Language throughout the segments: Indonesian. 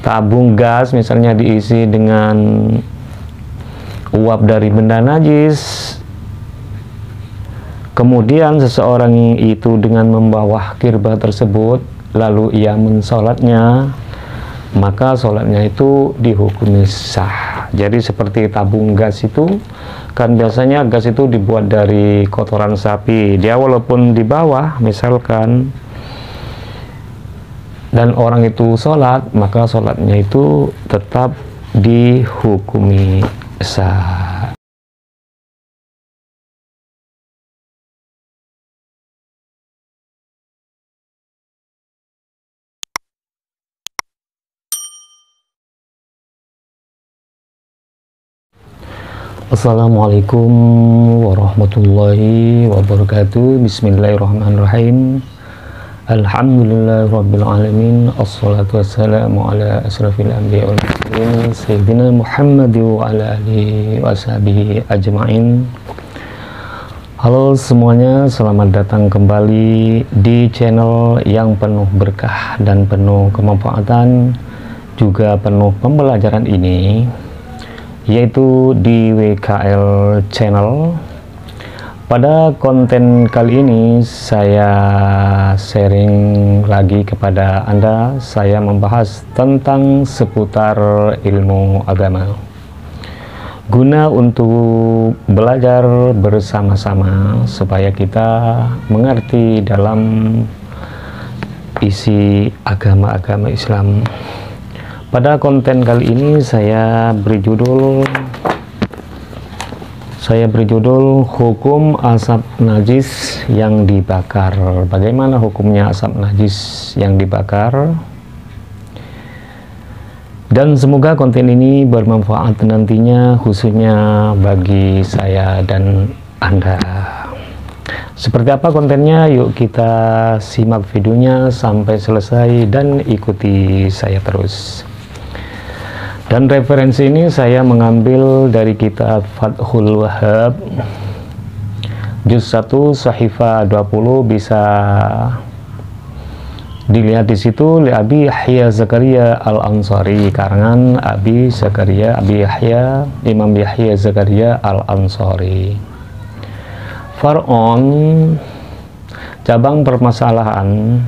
tabung gas misalnya diisi dengan uap dari benda najis, kemudian seseorang itu dengan membawa kirba tersebut lalu ia mensolatnya, maka sholatnya itu dihukumi sah. Jadi seperti tabung gas itu kan biasanya gas itu dibuat dari kotoran sapi, dia walaupun di bawah misalkan dan orang itu sholat, maka sholatnya itu tetap dihukumi sah. Assalamualaikum warahmatullahi wabarakatuh. Bismillahirrahmanirrahim. Alhamdulillahirrabbilalamin. Assalatu wassalamu ala asrafil anbiya wal mursalin Sayyidina Muhammad wa ala alihi wa sahbihi ajma'in. Halo semuanya, selamat datang kembali di channel yang penuh berkah dan penuh kemanfaatan, juga penuh pembelajaran ini, yaitu di WKL Channel. Pada konten kali ini saya sharing lagi kepada Anda. Saya membahas tentang seputar ilmu agama guna untuk belajar bersama-sama supaya kita mengerti dalam isi agama-agama Islam. Pada konten kali ini saya beri judul hukum asap najis yang dibakar. Bagaimana hukumnya asap najis yang dibakar? Dan semoga konten ini bermanfaat nantinya, khususnya bagi saya dan Anda. Seperti apa kontennya? Yuk kita simak videonya sampai selesai dan ikuti saya terus. Dan referensi ini saya mengambil dari kitab Fathul Wahhab juz 1 Sahifah 20, bisa dilihat di situ, li Abi Yahya Zakaria Al-Ansari, karangan Abi Yahya Imam Yahya Zakaria Al-Ansari. Far'on, cabang permasalahan.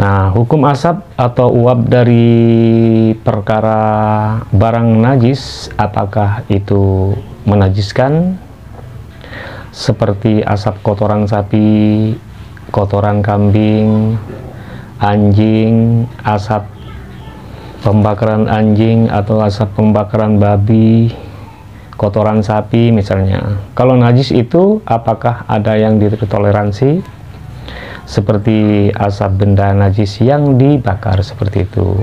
Nah, hukum asap atau uap dari perkara barang najis, apakah itu menajiskan? Seperti asap kotoran sapi, kotoran kambing, anjing, asap pembakaran anjing atau asap pembakaran babi, kotoran sapi misalnya. Kalau najis itu apakah ada yang ditoleransi? Seperti asap benda najis yang dibakar seperti itu.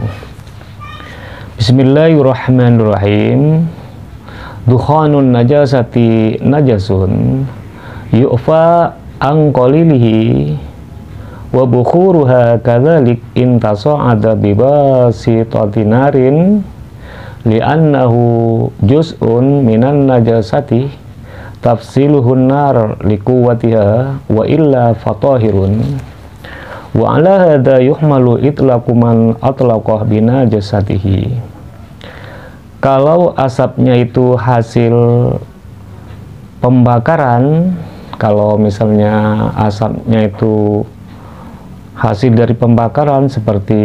Bismillahirrahmanirrahim. Dukhanun najasati najasun yu'fa an qalilihi wa bukhuruha kadzalik in tasa'ada bi basitati narin li'annahu juz'un minan najasati tafsiluhun nar liquwatiha wa illa fatahirun wa ala hadha yuhmalu itlaqu man atlaqah binajasatihi. Kalau asapnya itu hasil pembakaran, kalau misalnya asapnya itu hasil dari pembakaran seperti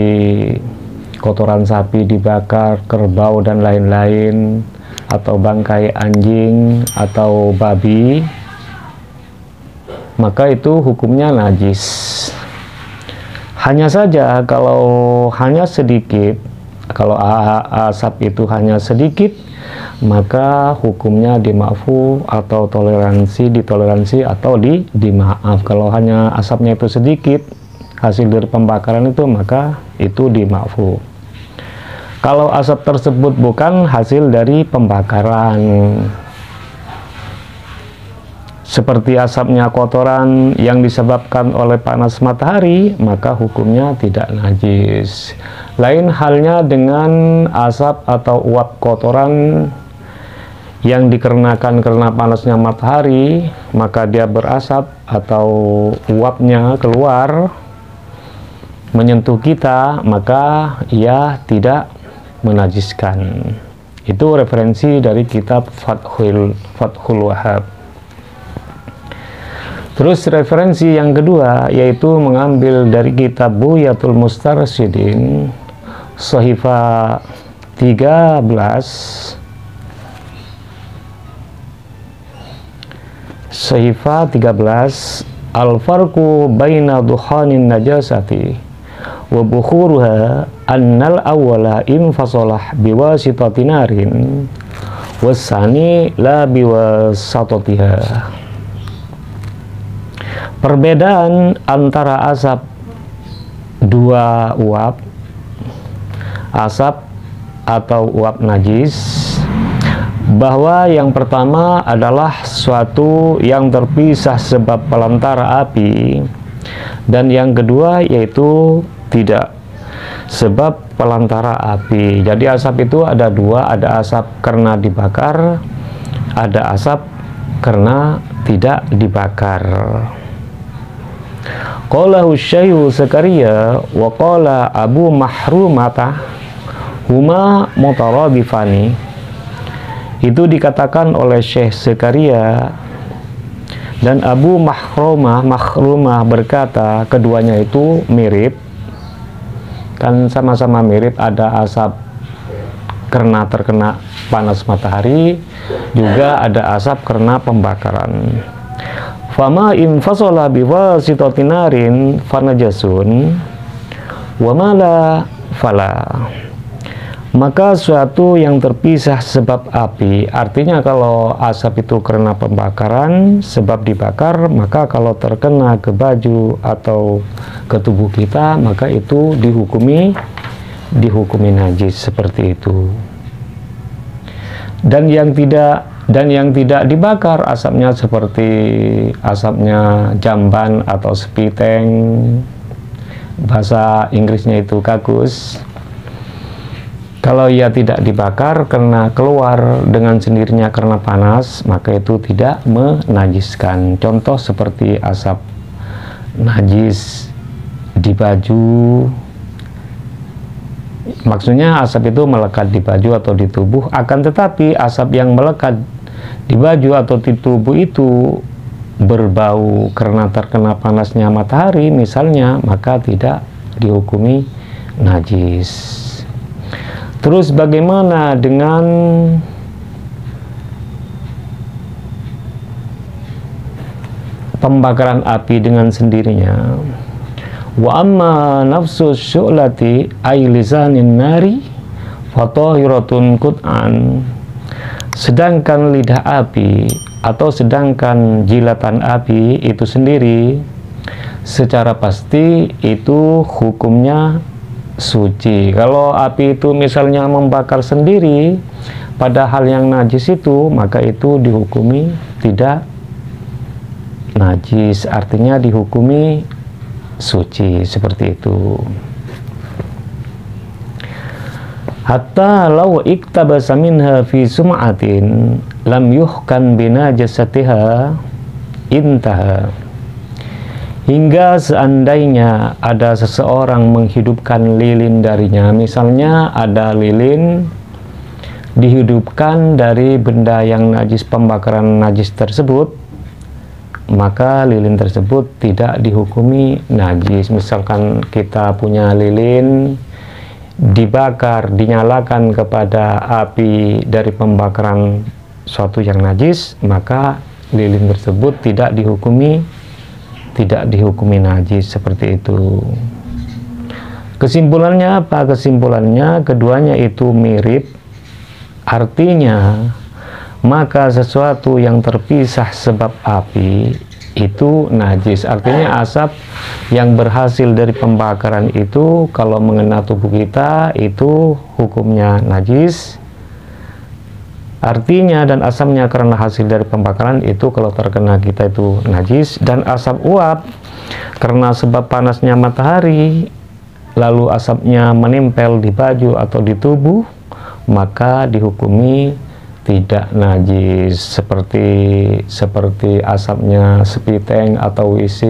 kotoran sapi dibakar, kerbau dan lain-lain, atau bangkai anjing atau babi, maka itu hukumnya najis. Hanya saja kalau hanya sedikit, kalau asap itu hanya sedikit, maka hukumnya dimaafu atau ditoleransi atau dimaaf. Kalau hanya asapnya itu sedikit hasil dari pembakaran itu, maka itu dimaafu. Kalau asap tersebut bukan hasil dari pembakaran, seperti asapnya kotoran yang disebabkan oleh panas matahari, maka hukumnya tidak najis. Lain halnya dengan asap atau uap kotoran yang dikarenakan karena panasnya matahari, maka dia berasap atau uapnya keluar, menyentuh kita, maka ia tidak menajiskan. Itu referensi dari kitab Fathul Wahhab. Terus referensi yang kedua yaitu mengambil dari kitab Buyatul Mustarsyidin, Shahifah 13, Al-farqu baina dukhanin najasati wa bukhuruha annal awwala infasalah biwasitati narin wasani la biwasatatiha. Perbedaan antara asap dua uap, asap atau uap najis, bahwa yang pertama adalah suatu yang terpisah sebab pelantara api, dan yang kedua yaitu tidak sebab pelantara api. Jadi asap itu ada dua, ada asap karena dibakar, ada asap karena tidak dibakar. Qala Syekh Zakaria wa qala Abu Mahrumata huma mutaradifani. Itu dikatakan oleh Syekh Zakaria, dan Abu Mahrumah berkata keduanya itu mirip, kan sama-sama mirip, ada asap karena terkena panas matahari, juga ada asap karena pembakaran. Fama infasala biwasitati narin fanajasun wa mala fala. Maka suatu yang terpisah sebab api, artinya kalau asap itu karena pembakaran, sebab dibakar, maka kalau terkena ke baju atau ke tubuh kita, maka itu dihukumi najis, seperti itu. Dan yang tidak dibakar asapnya, seperti asapnya jamban atau sepiteng, bahasa Inggrisnya itu kakus. Kalau ia tidak dibakar karena keluar dengan sendirinya karena panas, maka itu tidak menajiskan. Contoh seperti asap najis di baju, maksudnya asap itu melekat di baju atau di tubuh, akan tetapi asap yang melekat di baju atau di tubuh itu berbau karena terkena panasnya matahari misalnya, maka tidak dihukumi najis. Terus bagaimana dengan pembakaran api dengan sendirinya? Wa amma nafsu syu'lati ay lisanin nari fatahiratun qut'an. Sedangkan lidah api atau sedangkan jilatan api itu sendiri secara pasti itu hukumnya suci. Kalau api itu misalnya membakar sendiri pada hal yang najis itu, maka itu dihukumi tidak najis, artinya dihukumi suci, seperti itu. Hatta law iktabasa minha fi sum'atin lam yuhkan binajasatiha intaha. Hingga seandainya ada seseorang menghidupkan lilin darinya, misalnya ada lilin dihidupkan dari benda yang najis, pembakaran najis tersebut, maka lilin tersebut tidak dihukumi najis. Misalkan kita punya lilin dibakar, dinyalakan kepada api dari pembakaran suatu yang najis, maka lilin tersebut tidak dihukumi najis, seperti itu. Kesimpulannya apa? Kesimpulannya keduanya itu mirip, artinya maka sesuatu yang terpisah sebab api itu najis, artinya asap yang berhasil dari pembakaran itu kalau mengena tubuh kita itu hukumnya najis. Artinya, dan asamnya karena hasil dari pembakaran itu kalau terkena kita itu najis. Dan asap uap karena sebab panasnya matahari, lalu asapnya menempel di baju atau di tubuh, maka dihukumi tidak najis, seperti asapnya sepiteng atau WC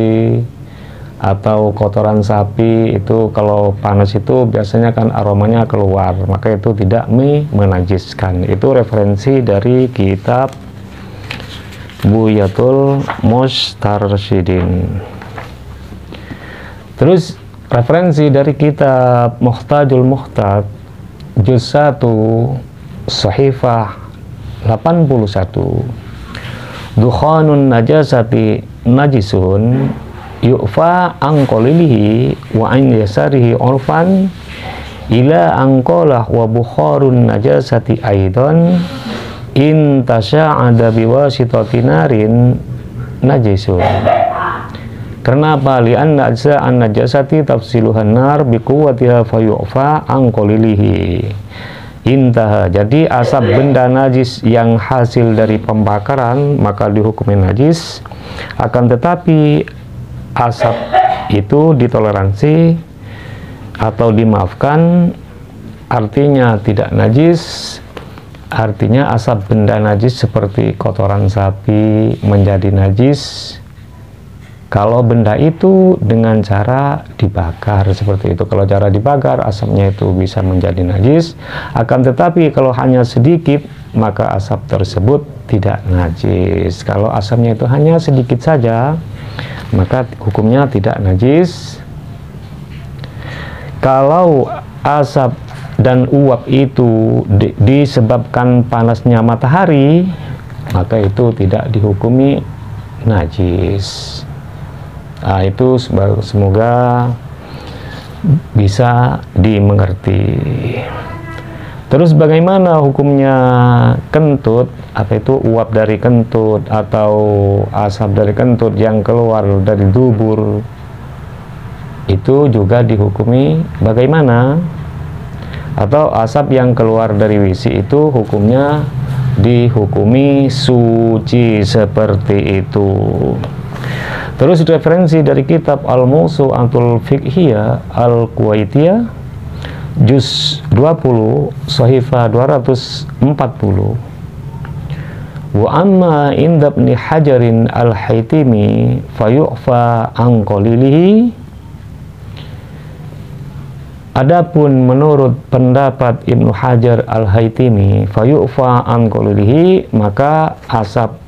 atau kotoran sapi itu kalau panas itu biasanya kan aromanya keluar, maka itu tidak menajiskan. Itu referensi dari kitab Buyatul Mustarsyidin. Terus referensi dari kitab Muhtajul Muhtad juz 1 Sahifah 81, dukhanun najasati najisun yu'fa angkolilihi wa an yasarihi urfan ila angkolah wa bukharun najasati aidan in tasya'ada biwasitati narin najisun. Kenapa? Li'anna ajza'an najasati tafsiluhan nar biquwwatiha fayu'fa angkolilihi. Intaha. Jadi asap benda najis yang hasil dari pembakaran maka dihukumi najis, akan tetapi asap itu ditoleransi atau dimaafkan, artinya tidak najis. Artinya asap benda najis seperti kotoran sapi menjadi najis kalau benda itu dengan cara dibakar seperti itu. Kalau cara dibakar asapnya itu bisa menjadi najis, akan tetapi kalau hanya sedikit maka asap tersebut tidak najis. Kalau asapnya itu hanya sedikit saja maka hukumnya tidak najis. Kalau asap dan uap itu disebabkan panasnya matahari, maka itu tidak dihukumi najis. Nah, itu semoga bisa dimengerti. Terus bagaimana hukumnya kentut? Apa itu uap dari kentut atau asap dari kentut yang keluar dari dubur? Itu juga dihukumi bagaimana? Atau asap yang keluar dari WC itu hukumnya dihukumi suci seperti itu. Terus referensi dari kitab Al-Mawsu'atul Fiqhiyah Al-Kuwaitiyah juz 20 Sahifah 240. Wa amma inda Ibni Hajarin Al-Haytimi fayu'fa an qalilihi. Adapun menurut pendapat Ibnu Hajar Al-Haytimi fayu'fa an qalilihi, maka asap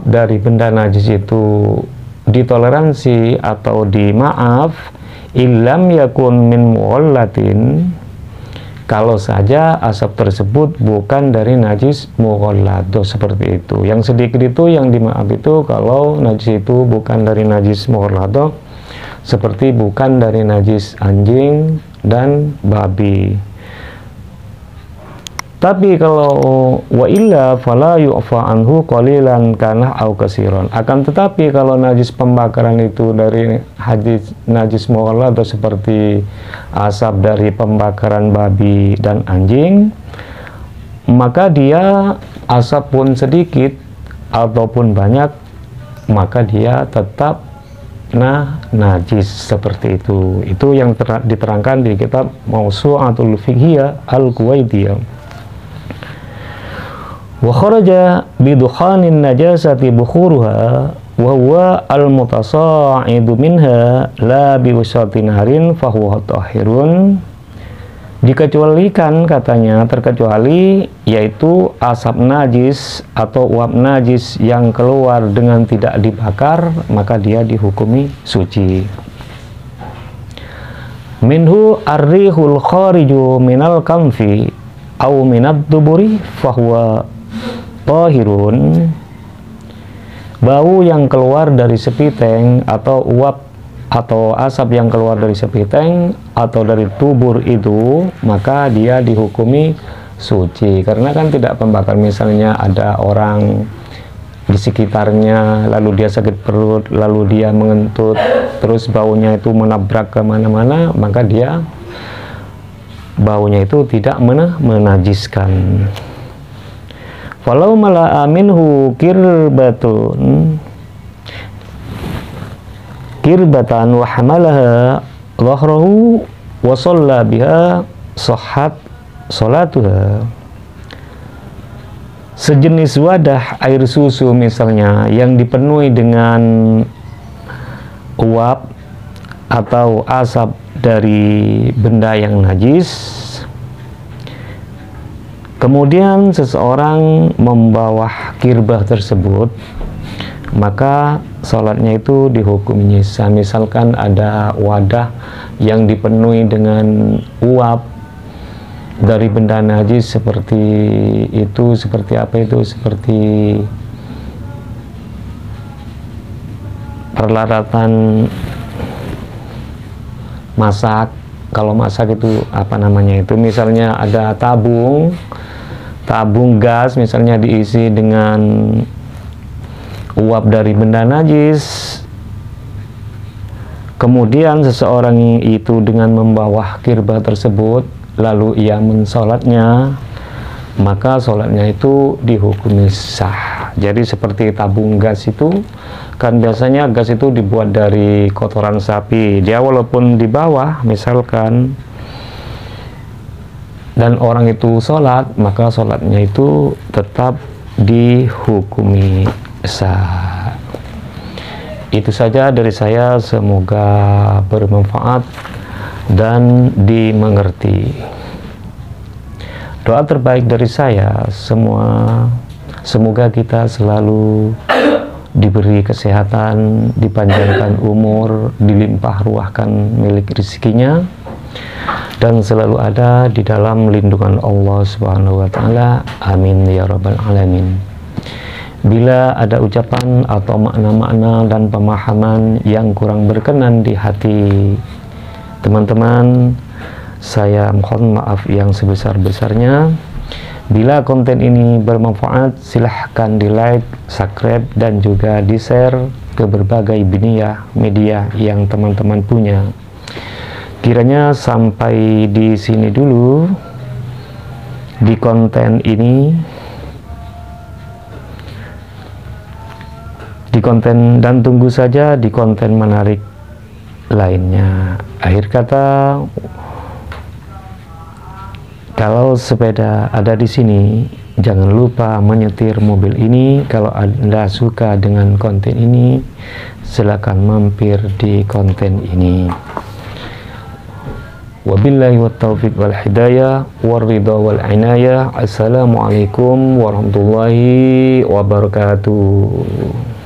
dari benda najis itu ditoleransi atau dimaaf illam yakun min mughallatin, kalau saja asap tersebut bukan dari najis mughalladah seperti itu. Yang sedikit itu yang dimaaf itu kalau najis itu bukan dari najis mughalladah, seperti bukan dari najis anjing dan babi. Tapi kalau wa illa fala yu'fa anhu qalilan kana au katsiran. Akan tetapi kalau najis pembakaran itu dari najis mughalladah seperti asap dari pembakaran babi dan anjing, maka dia asap pun sedikit ataupun banyak maka dia tetap najis seperti itu. Itu yang diterangkan di kitab Mawsu'atul Fiqhiyah Al-Kuwaitiyah. Wa kharaja bidukhanin najasati bukhuruha wa huwa al-mutasa'idu minha la biwasati narin fahuwa tahirun. Dikecualikan katanya, terkecuali yaitu asap najis atau uap najis yang keluar dengan tidak dibakar, maka dia dihukumi suci. Minhu arrihul khariju minal kamfi au minad duburi fahuwa tahirun. Bau yang keluar dari sepiteng atau uap atau asap yang keluar dari sepiteng atau dari tubur itu, maka dia dihukumi suci. Karena kan tidak pembakar, misalnya ada orang di sekitarnya lalu dia sakit perut, lalu dia mengentut, terus baunya itu menabrak kemana-mana, maka dia baunya itu tidak menajiskan. Walau mala'a minhu kirbatan wa hamalaha dhahrahu wa shalla biha sahhat salatuha. Sejenis wadah air susu misalnya yang dipenuhi dengan uap atau asap dari benda yang najis, kemudian seseorang membawa kirbah tersebut, maka sholatnya itu dihukumi sah. Misalkan ada wadah yang dipenuhi dengan uap dari benda najis seperti itu, seperti apa itu, seperti peralatan masak. Kalau masak itu apa namanya itu, misalnya ada tabung gas misalnya diisi dengan uap dari benda najis, kemudian seseorang itu dengan membawa kirbah tersebut lalu ia mensolatnya, maka sholatnya itu dihukumi sah. Jadi seperti tabung gas itu kan biasanya gas itu dibuat dari kotoran sapi, dia walaupun di bawah misalkan dan orang itu sholat, maka sholatnya itu tetap dihukumi sah. Itu saja dari saya, semoga bermanfaat dan dimengerti. Doa terbaik dari saya semoga kita selalu diberi kesehatan, dipanjangkan umur, dilimpah ruahkan milik rezekinya, dan selalu ada di dalam lindungan Allah Subhanahu wa Ta'ala. Amin ya Rabbal Alamin. Bila ada ucapan atau makna-makna dan pemahaman yang kurang berkenan di hati teman-teman, saya mohon maaf yang sebesar-besarnya. Bila konten ini bermanfaat, silahkan di like, subscribe, dan juga di share ke berbagai media yang teman-teman punya. Kiranya sampai di sini dulu di konten ini, dan tunggu saja di konten menarik lainnya. Akhir kata, kalau sepeda ada di sini, jangan lupa menyetir mobil ini. Kalau Anda suka dengan konten ini, silakan mampir di konten ini. Wabillahi wattaufiq wal hidayah warridha wal inayah. Assalamualaikum warahmatullahi wabarakatuh.